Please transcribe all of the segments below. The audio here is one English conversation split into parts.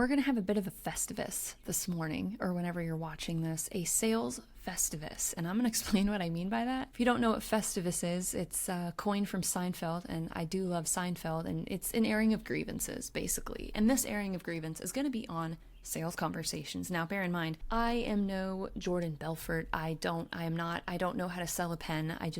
we're going to have a bit of a Festivus this morning, or whenever you're watching this, a sales Festivus. And I'm going to explain what I mean by that. If you don't know what Festivus is, it's a coin from Seinfeld, and I do love Seinfeld, and it's an airing of grievances, basically. And this airing of grievance is going to be on sales conversations. Now, bear in mind, I am no Jordan Belfort. I don't know how to sell a pen. I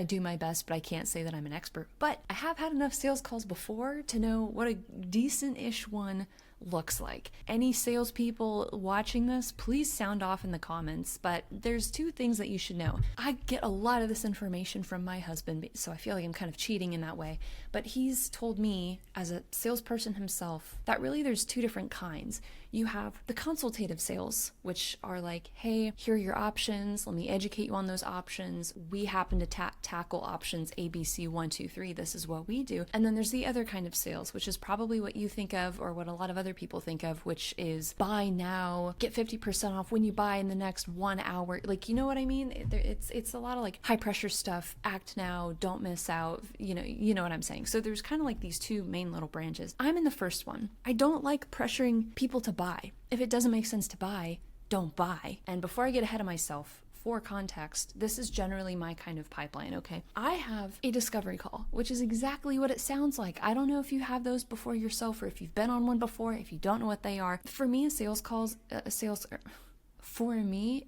do my best, but I can't say that I'm an expert. But I have had enough sales calls before to know what a decent-ish one looks like. Any salespeople watching this, please sound off in the comments, but there's two things that you should know. I get a lot of this information from my husband, so I feel like I'm kind of cheating in that way, but he's told me as a salesperson himself that really there's two different kinds. You have the consultative sales, which are like, hey, here are your options. Let me educate you on those options. We happen to tackle options A, B, C, 1, 2, 3. This is what we do. And then there's the other kind of sales, which is probably what you think of, or what a lot of other people think of, which is buy now, get 50% off when you buy in the next 1 hour. Like, you know what I mean? It's a lot of like high pressure stuff. Act now, don't miss out. You know what I'm saying? So there's kind of like these two main little branches. I'm in the first one. I don't like pressuring people to buy. If it doesn't make sense to buy, don't buy. And before I get ahead of myself, for context, this is generally my kind of pipeline, okay? I have a discovery call, which is exactly what it sounds like. I don't know if you have those before yourself, or if you've been on one before, if you don't know what they are. For me,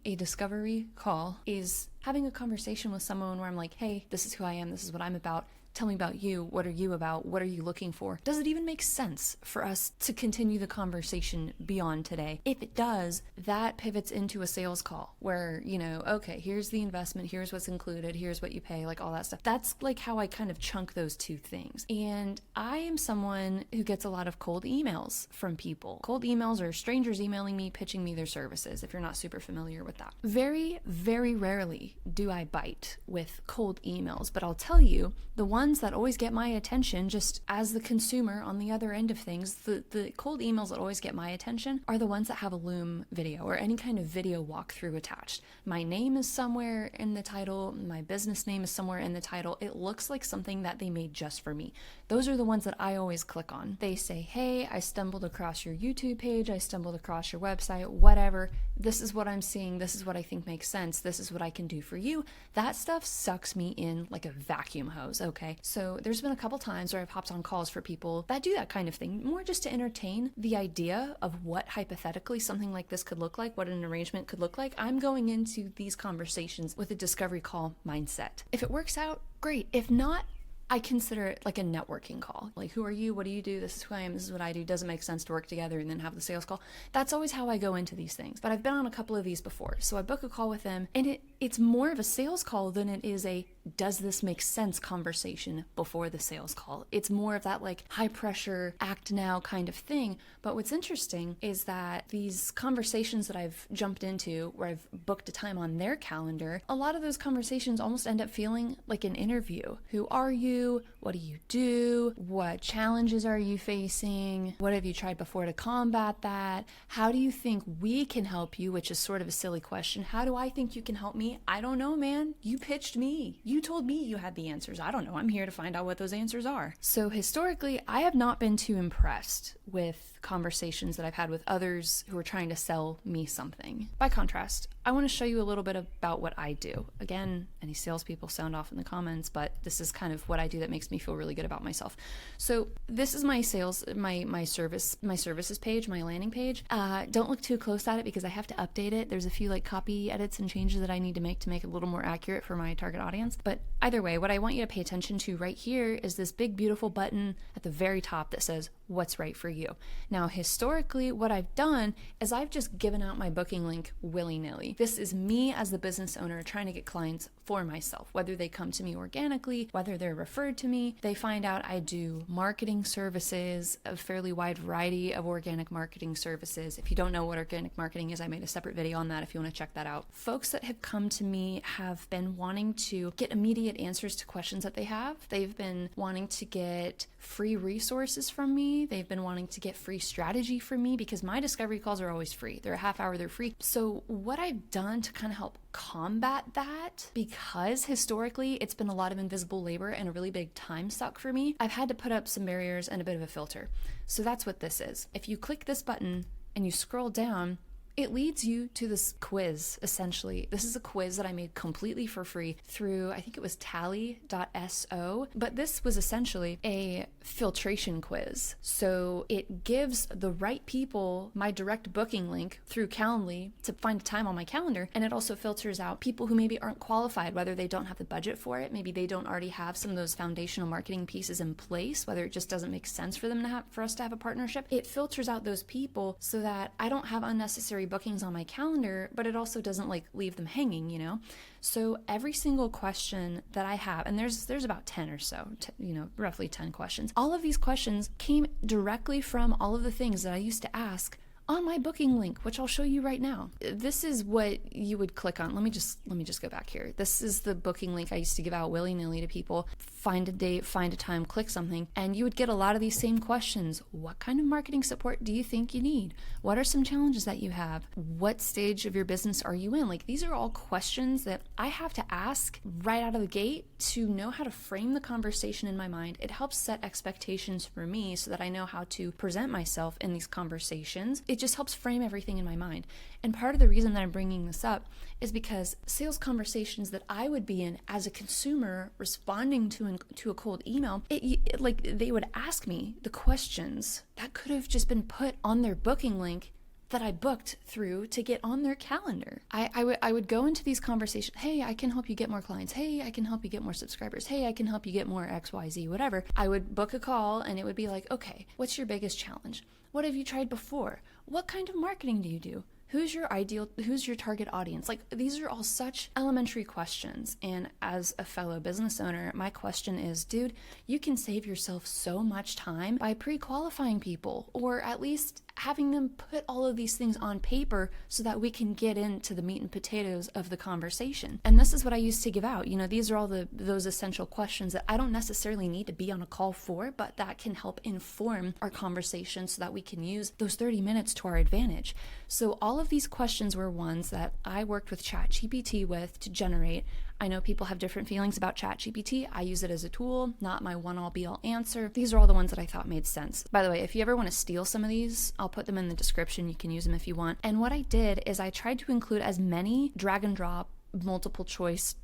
a discovery call is having a conversation with someone where I'm like, hey, this is who I am, this is what I'm about. Tell me about you. What are you about? What are you looking for? Does it even make sense for us to continue the conversation beyond today? If it does, that pivots into a sales call where, okay, here's the investment, here's what's included, here's what you pay, like all that stuff. That's like how I kind of chunk those two things. And I am someone who gets a lot of cold emails from people. Cold emails are strangers emailing me, pitching me their services, if you're not super familiar with that. Very, very rarely do I bite with cold emails, but I'll tell you, the ones that always get my attention, just as the consumer on the other end of things, the cold emails that always get my attention are the ones that have a Loom video or any kind of video walkthrough attached. My name is somewhere in the title, my business name is somewhere in the title. It looks like something that they made just for me. Those are the ones that I always click on. They say, hey, I stumbled across your YouTube page, I stumbled across your website, whatever. This is what I'm seeing, this is what I think makes sense, this is what I can do for you. That stuff sucks me in like a vacuum hose, okay? So there's been a couple times where I've hopped on calls for people that do that kind of thing, more just to entertain the idea of what hypothetically something like this could look like, what an arrangement could look like. I'm going into these conversations with a discovery call mindset. If it works out, great. If not, I consider it like a networking call. Like, who are you? What do you do? This is who I am. This is what I do. Doesn't make sense to work together and then have the sales call. That's always how I go into these things. But I've been on a couple of these before. So I book a call with them, and it's more of a sales call than it is a does this make sense conversation before the sales call. It's more of that like high pressure, act now kind of thing. But what's interesting is that these conversations that I've jumped into where I've booked a time on their calendar, a lot of those conversations almost end up feeling like an interview. Who are you? What do you do? What challenges are you facing? What have you tried before to combat that? How do you think we can help you? Which is sort of a silly question. How do I think you can help me? I don't know, man. You pitched me. You told me you had the answers. I don't know. I'm here to find out what those answers are. So historically, I have not been too impressed with conversations that I've had with others who are trying to sell me something. By contrast, I want to show you a little bit about what I do. Again, any salespeople sound off in the comments, but this is kind of what I do that makes me feel really good about myself. So this is my services page, my landing page. Don't look too close at it because I have to update it. There's a few like copy edits and changes that I need to make it a little more accurate for my target audience. But either way, what I want you to pay attention to right here is this big, beautiful button at the very top that says, what's right for you. Now, historically, what I've done is I've just given out my booking link willy-nilly. This is me as the business owner trying to get clients for myself, whether they come to me organically, whether they're referred to me. They find out I do marketing services, a fairly wide variety of organic marketing services. If you don't know what organic marketing is, I made a separate video on that if you want to check that out. Folks that have come to me have been wanting to get immediate answers to questions that they have. They've been wanting to get free resources from me me. They've been wanting to get free strategy from me because my discovery calls are always free. They're a half hour, they're free. So what I've done to kind of help combat that, because historically it's been a lot of invisible labor and a really big time suck for me, I've had to put up some barriers and a bit of a filter. So that's what this is. If you click this button and you scroll down, it leads you to this quiz, essentially. This is a quiz that I made completely for free through, I think it was tally.so, but this was essentially a filtration quiz. So it gives the right people my direct booking link through Calendly to find a time on my calendar, and it also filters out people who maybe aren't qualified, whether they don't have the budget for it, maybe they don't already have some of those foundational marketing pieces in place, whether it just doesn't make sense for them to have, for us to have a partnership. It filters out those people so that I don't have unnecessary bookings on my calendar, but it also doesn't like leave them hanging, you know? So every single question that I have, and there's about 10 or so, roughly 10 questions. All of these questions came directly from all of the things that I used to ask on my booking link, which I'll show you right now. This is what you would click on. Let me just go back here. This is the booking link I used to give out willy-nilly to people. Find a date, find a time, click something, and you would get a lot of these same questions. What kind of marketing support do you think you need? What are some challenges that you have? What stage of your business are you in? Like, these are all questions that I have to ask right out of the gate to know how to frame the conversation in my mind. It helps set expectations for me so that I know how to present myself in these conversations. It just helps frame everything in my mind. And part of the reason that I'm bringing this up is because sales conversations that I would be in as a consumer responding to a cold email, like they would ask me the questions that could have just been put on their booking link that I booked through to get on their calendar. I would go into these conversations. Hey, I can help you get more clients. Hey, I can help you get more subscribers. Hey, I can help you get more XYZ, whatever. I would book a call and it would be like, okay, what's your biggest challenge? What have you tried before? What kind of marketing do you do? Who's your target audience? Like, these are all such elementary questions. And as a fellow business owner, my question is, dude, you can save yourself so much time by pre-qualifying people, or at least having them put all of these things on paper so that we can get into the meat and potatoes of the conversation. And this is what I used to give out. These are all those essential questions that I don't necessarily need to be on a call for, but that can help inform our conversation so that we can use those 30 minutes to our advantage. So all of these questions were ones that I worked with ChatGPT with to generate. I know people have different feelings about ChatGPT. I use it as a tool, not my one-all be-all answer. These are all the ones that I thought made sense. By the way, if you ever want to steal some of these, I'll put them in the description. You can use them if you want. And what I did is I tried to include as many drag and drop, multiple choice,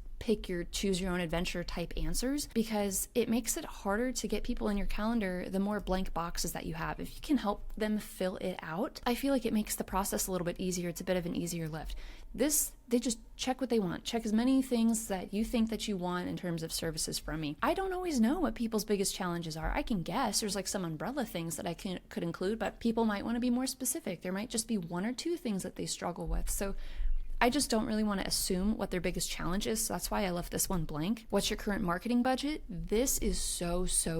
choose your own adventure type answers, because it makes it harder to get people in your calendar the more blank boxes that you have. If you can help them fill it out, I feel like it makes the process a little bit easier. It's a bit of an easier lift. They just check what they want. Check as many things that you think that you want in terms of services from me. I don't always know what people's biggest challenges are. I can guess there's like some umbrella things that I could include, but people might want to be more specific. There might just be one or two things that they struggle with. So I just don't really want to assume what their biggest challenge is. So that's why I left this one blank. What's your current marketing budget? This is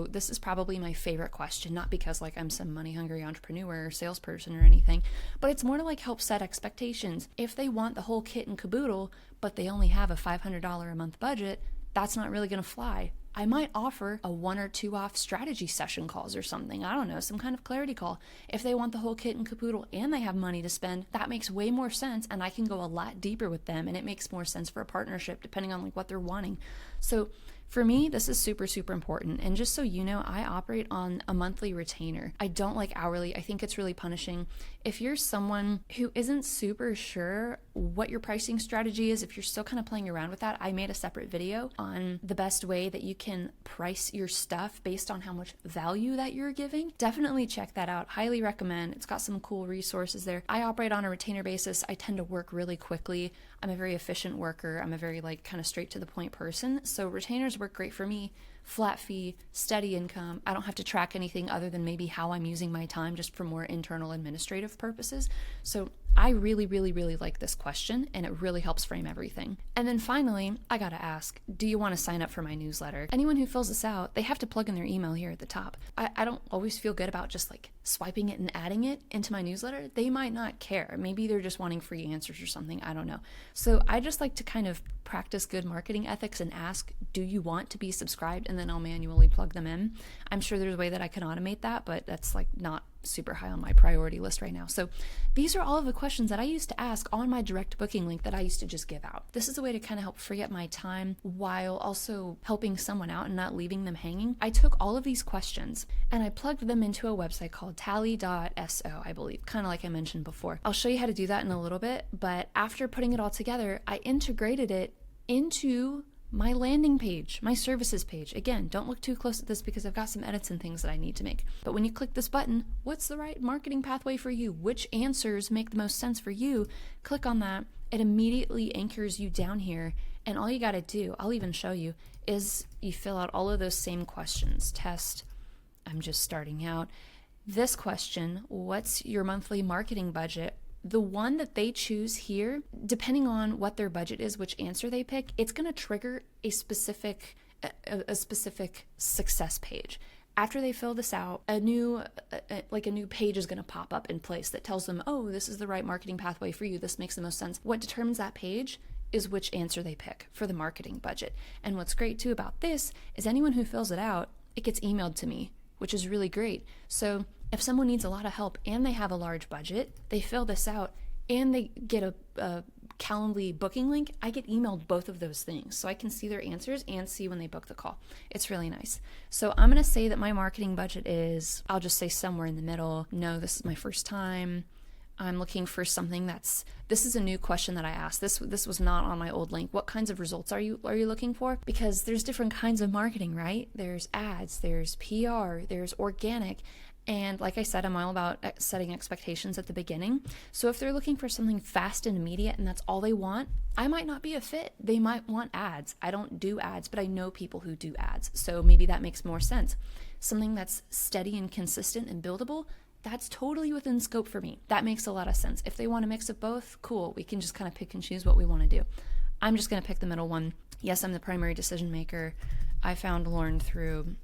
this is probably my favorite question, not because like I'm some money hungry entrepreneur or salesperson or anything, but it's more to like help set expectations. If they want the whole kit and caboodle, but they only have a $500 a month budget, that's not really going to fly. I might offer a 1 or 2 off strategy session calls or something. I don't know, some kind of clarity call. If they want the whole kit and caboodle and they have money to spend, that makes way more sense, and I can go a lot deeper with them, and it makes more sense for a partnership depending on like what they're wanting. So for me, this is super, super important. And just so you know, I operate on a monthly retainer. I don't like hourly. I think it's really punishing. If you're someone who isn't super sure what your pricing strategy is, if you're still kind of playing around with that, I made a separate video on the best way that you can price your stuff based on how much value that you're giving. Definitely check that out. Highly recommend. It's got some cool resources there. I operate on a retainer basis. I tend to work really quickly. I'm a very efficient worker. I'm a very like kind of straight to the point person. So retainers work great for me. Flat fee, steady income. I don't have to track anything other than maybe how I'm using my time just for more internal administrative purposes. So I really, really, really like this question, and it really helps frame everything. And then finally, I gotta ask, do you want to sign up for my newsletter? Anyone who fills this out, they have to plug in their email here at the top. I don't always feel good about just like swiping it and adding it into my newsletter. They might not care. Maybe they're just wanting free answers or something. I don't know. So I just like to kind of practice good marketing ethics and ask, do you want to be subscribed in and then I'll manually plug them in. I'm sure there's a way that I can automate that, but that's like not super high on my priority list right now. So these are all of the questions that I used to ask on my direct booking link that I used to just give out. This is a way to kind of help free up my time while also helping someone out and not leaving them hanging. I took all of these questions and I plugged them into a website called tally.so, I believe, kind of like I mentioned before. I'll show you how to do that in a little bit, but after putting it all together, I integrated it into my landing page, my services page. Again, don't look too close at this because I've got some edits and things that I need to make. But when you click this button, what's the right marketing pathway for you? Which answers make the most sense for you? Click on that. It immediately anchors you down here. And all you got to do, I'll even show you, is you fill out all of those same questions. Test, I'm just starting out. This question, what's your monthly marketing budget? The one that they choose here, depending on what their budget is, which answer they pick, it's going to trigger a specific success page. After they fill this out, a new page is going to pop up in place that tells them, oh, this is the right marketing pathway for you. This makes the most sense. What determines that page is which answer they pick for the marketing budget. And what's great too about this is anyone who fills it out, it gets emailed to me, which is really great. So if someone needs a lot of help and they have a large budget, they fill this out and they get a Calendly booking link, I get emailed both of those things. So I can see their answers and see when they book the call. It's really nice. So I'm going to say that my marketing budget is, I'll just say somewhere in the middle. No, this is my first time. I'm looking for something this is a new question that I asked. This was not on my old link. What kinds of results are you looking for? Because there's different kinds of marketing, right? There's ads, there's PR, there's organic. And like I said, I'm all about setting expectations at the beginning. So if they're looking for something fast and immediate and that's all they want, I might not be a fit. They might want ads. I don't do ads, but I know people who do ads. So maybe that makes more sense. Something that's steady and consistent and buildable, that's totally within scope for me. That makes a lot of sense. If they want a mix of both, cool. We can just kind of pick and choose what we want to do. I'm just going to pick the middle one. Yes, I'm the primary decision maker. I found Lauren through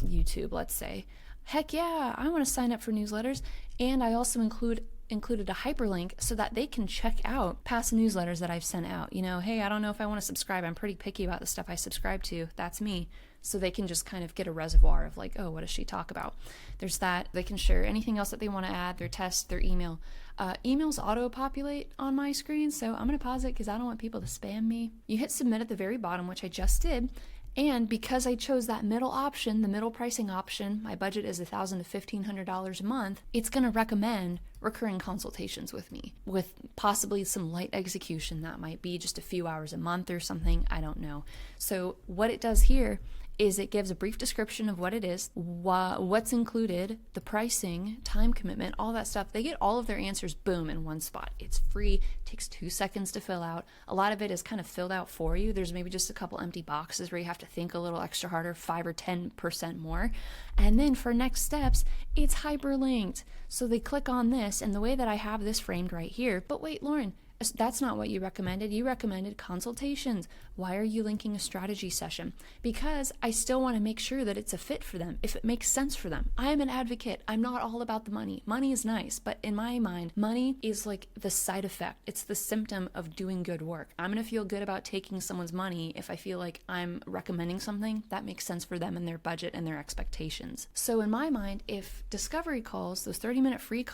YouTube, let's say. Heck yeah, I want to sign up for newsletters. And I also included a hyperlink so that they can check out past newsletters that I've sent out. Hey, I don't know if I want to subscribe. I'm pretty picky about the stuff I subscribe to. That's me. So they can just kind of get a reservoir of like, oh, what does she talk about? There's that. They can share anything else that they want to add, their test, their email. Emails auto-populate on my screen, so I'm going to pause it because I don't want people to spam me. You hit submit at the very bottom, which I just did. And because I chose that middle option, the middle pricing option, my budget is $1,000 to $1,500 a month, it's going to recommend recurring consultations with me with possibly some light execution. That might be just a few hours a month or something. I don't know. So what it does here is it gives a brief description of what it is, what's included, the pricing, time commitment, all that stuff. They get all of their answers, boom, in one spot. It's free, takes 2 seconds to fill out. A lot of it is kind of filled out for you. There's maybe just a couple empty boxes where you have to think a little extra harder, 5 or 10% more. And then for next steps, it's hyperlinked. So they click on this, and the way that I have this framed right here, but wait, Lauren, that's not what you recommended. You recommended consultations. Why are you linking a strategy session? Because I still want to make sure that it's a fit for them, if it makes sense for them. I'm an advocate. I'm not all about the money. Money is nice, but in my mind, money is like the side effect. It's the symptom of doing good work. I'm going to feel good about taking someone's money if I feel like I'm recommending something that makes sense for them and their budget and their expectations. So in my mind, if discovery calls, those 30-minute free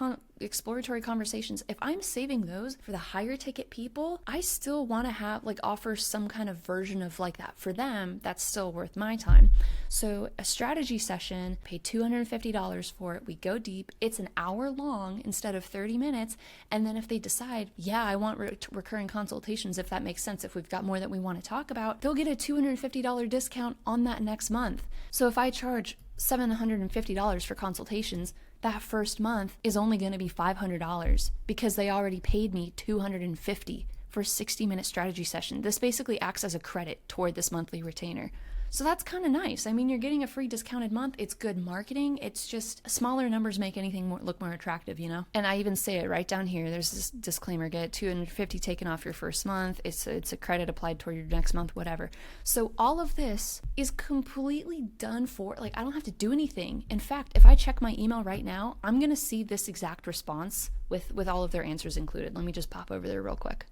exploratory conversations, if I'm saving those for the higher ticket people, I still want to offer some kind of version of like that for them that's still worth my time. So a strategy session, pay $250 for it. We go deep. It's an hour long instead of 30 minutes. And then if they decide, yeah, I want recurring consultations, if that makes sense, if we've got more that we want to talk about, they'll get a $250 discount on that next month. So if I charge $750 for consultations, that first month is only going to be $500 because they already paid me $250 for a 60-minute strategy session. This basically acts as a credit toward this monthly retainer. So that's kind of nice. I mean, you're getting a free discounted month. It's good marketing. It's just smaller numbers make anything look more attractive, And I even say it right down here. There's this disclaimer: get $250 taken off your first month. It's a credit applied toward your next month, whatever. So all of this is completely done for. I don't have to do anything. In fact, if I check my email right now, I'm going to see this exact response with all of their answers included. Let me just pop over there real quick.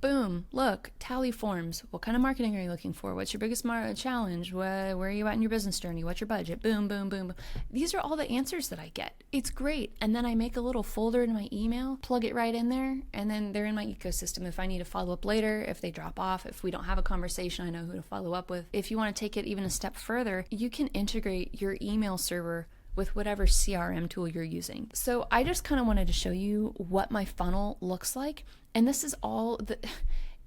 Boom, look, Tally forms. What kind of marketing are you looking for? What's your biggest challenge? Where are you at in your business journey? What's your budget? Boom, boom, boom. These are all the answers that I get. It's great. And then I make a little folder in my email, plug it right in there, and then they're in my ecosystem. If I need to follow up later, if they drop off, if we don't have a conversation, I know who to follow up with. If you want to take it even a step further, you can integrate your email server with whatever CRM tool you're using. So I just kind of wanted to show you what my funnel looks like. And this is all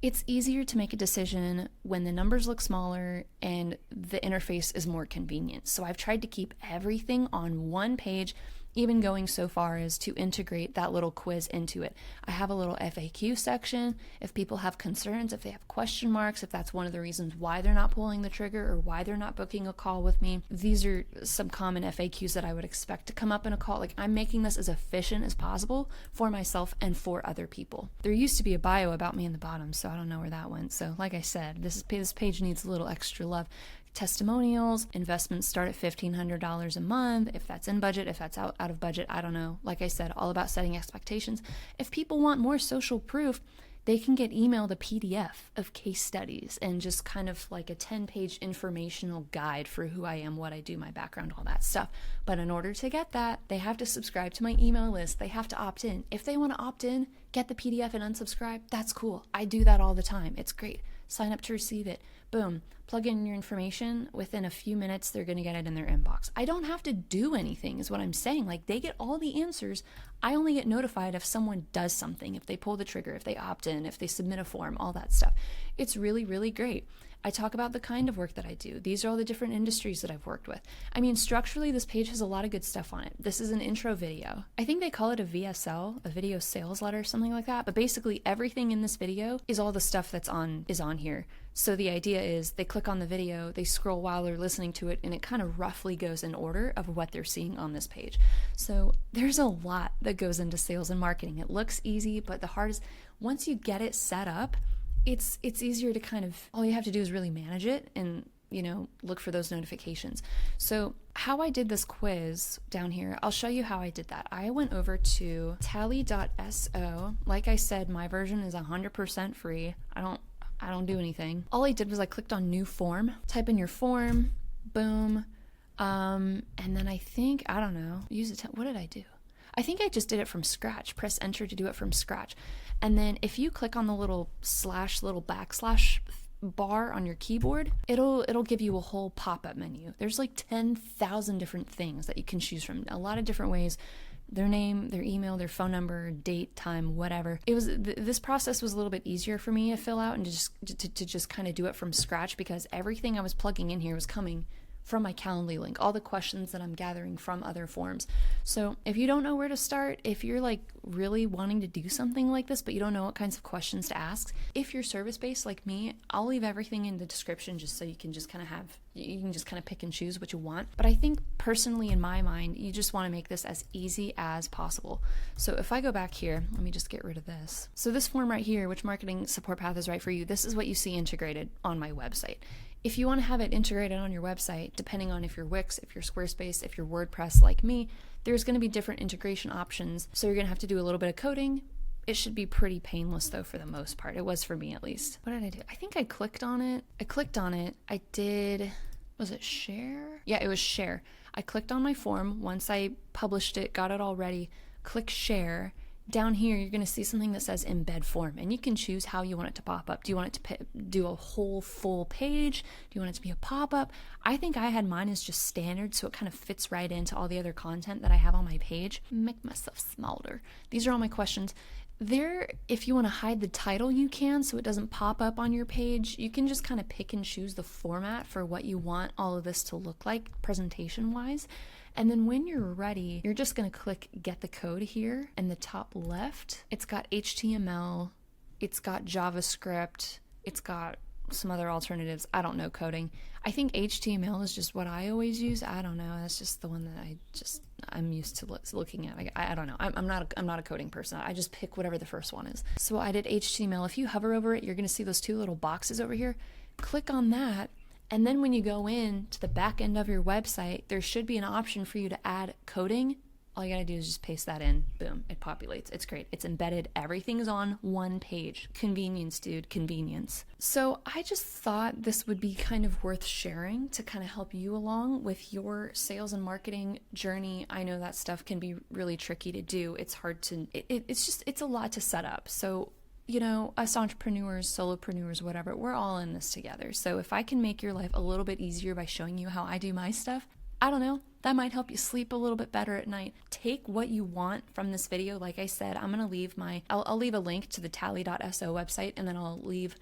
it's easier to make a decision when the numbers look smaller and the interface is more convenient. So I've tried to keep everything on one page, even going so far as to integrate that little quiz into it. I have a little FAQ section. If people have concerns, if they have question marks, if that's one of the reasons why they're not pulling the trigger or why they're not booking a call with me, these are some common FAQs that I would expect to come up in a call. Like, I'm making this as efficient as possible for myself and for other people. There used to be a bio about me in the bottom, so I don't know where that went. So like I said, this page needs a little extra love. Testimonials, investments start at $1,500 a month. If that's in budget, if that's out of budget, I don't know. Like I said, all about setting expectations. If people want more social proof, they can get emailed a PDF of case studies and just kind of like a 10-page informational guide for who I am, what I do, my background, all that stuff. But in order to get that, they have to subscribe to my email list. They have to opt in. If they want to opt in, get the PDF and unsubscribe, that's cool. I do that all the time. It's great. Sign up to receive it. Boom. Plug in your information. Within a few minutes, they're going to get it in their inbox. I don't have to do anything is what I'm saying. Like, they get all the answers. I only get notified if someone does something, if they pull the trigger, if they opt in, if they submit a form, all that stuff. It's really, really great. I talk about the kind of work that I do. These are all the different industries that I've worked with. I mean, structurally, this page has a lot of good stuff on it. This is an intro video. I think they call it a VSL, a video sales letter, something like that. But basically, everything in this video is all the stuff that's on here. So the idea is they click on the video, they scroll while they're listening to it, and it kind of roughly goes in order of what they're seeing on this page. So there's a lot that goes into sales and marketing. It looks easy, but the hardest, once you get it set up, it's easier to kind of, all you have to do is really manage it and, you know, look for those notifications. So how I did this quiz down here, I'll show you how I did that. I went over to tally.so. Like I said, my version is 100% free. I don't do anything. All I did was I clicked on new form, type in your form, boom. And then I think, I don't know, what did I do? I think I just did it from scratch. Press enter to do it from scratch. And then if you click on the little backslash bar on your keyboard, it'll give you a whole pop-up menu. There's like 10,000 different things that you can choose from. A lot of different ways. Their name, their email, their phone number, date, time, whatever. It was this process was a little bit easier for me to fill out and to just kind of do it from scratch, because everything I was plugging in here was coming from my Calendly link, all the questions that I'm gathering from other forms. So if you don't know where to start, if you're like really wanting to do something like this, but you don't know what kinds of questions to ask, if you're service-based like me, I'll leave everything in the description just so you can just kind of pick and choose what you want. But I think personally, in my mind, you just want to make this as easy as possible. So if I go back here, let me just get rid of this. So this form right here, which marketing support path is right for you, this is what you see integrated on my website. If you want to have it integrated on your website, depending on if you're Wix, if you're Squarespace, if you're WordPress like me, there's going to be different integration options. So you're going to have to do a little bit of coding. It should be pretty painless though for the most part. It was for me at least. What did I do? I think I clicked on it. I did, was it share? Yeah, it was share. I clicked on my form. Once I published it, got it all ready, click share. Down here, you're going to see something that says embed form, and you can choose how you want it to pop up. Do you want it to do a whole full page? Do you want it to be a pop-up? I think I had mine as just standard, so it kind of fits right into all the other content that I have on my page. Make myself smaller. These are all my questions. There, if you want to hide the title, you can, so it doesn't pop up on your page. You can just kind of pick and choose the format for what you want all of this to look like presentation-wise. And then when you're ready, you're just going to click get the code here in the top left. It's got HTML, it's got JavaScript, it's got some other alternatives. I don't know coding. I think HTML is just what I always use. I don't know. That's just the one that I'm used to looking at. I don't know. I'm not a coding person. I just pick whatever the first one is. So I did HTML. If you hover over it, you're going to see those two little boxes over here. Click on that. And then when you go in to the back end of your website, there should be an option for you to add coding All you gotta do is just paste that in. Boom, it populates. It's great. It's embedded. Everything's on one page. Convenience, dude, convenience. So I just thought this would be kind of worth sharing to kind of help you along with your sales and marketing journey. I know that stuff can be really tricky to do. It's hard to, it's a lot to set up. So, you know, us entrepreneurs, solopreneurs, whatever, we're all in this together. So if I can make your life a little bit easier by showing you how I do my stuff, I don't know, that might help you sleep a little bit better at night. Take what you want from this video. Like I said, I'm going to leave I'll leave a link to the tally.so website, and then I'll leave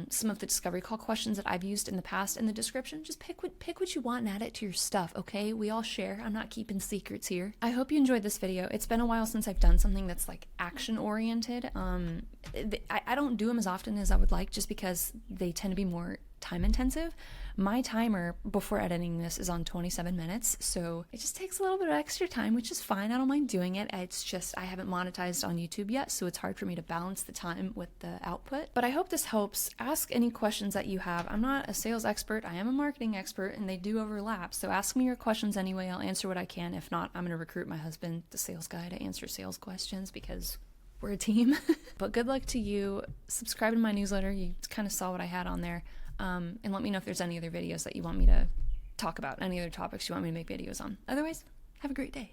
some of the discovery call questions that I've used in the past in the description. Just pick what you want and add it to your stuff, okay? We all share. I'm not keeping secrets here. I hope you enjoyed this video. It's been a while since I've done something that's like action oriented. I don't do them as often as I would like, just because they tend to be more time intensive. My timer before editing this is on 27 minutes, so it just takes a little bit of extra time, which is fine. I don't mind doing it. It's just I haven't monetized on YouTube yet, so it's hard for me to balance the time with the output. But I hope this helps. Ask any questions that you have. I'm not a sales expert. I am a marketing expert, and they do overlap. So ask me your questions anyway. I'll answer what I can. If not, I'm going to recruit my husband, the sales guy, to answer sales questions, because we're a team. But good luck to you. Subscribe to my newsletter. You kind of saw what I had on there. And let me know if there's any other videos that you want me to talk about, any other topics you want me to make videos on. Otherwise, have a great day.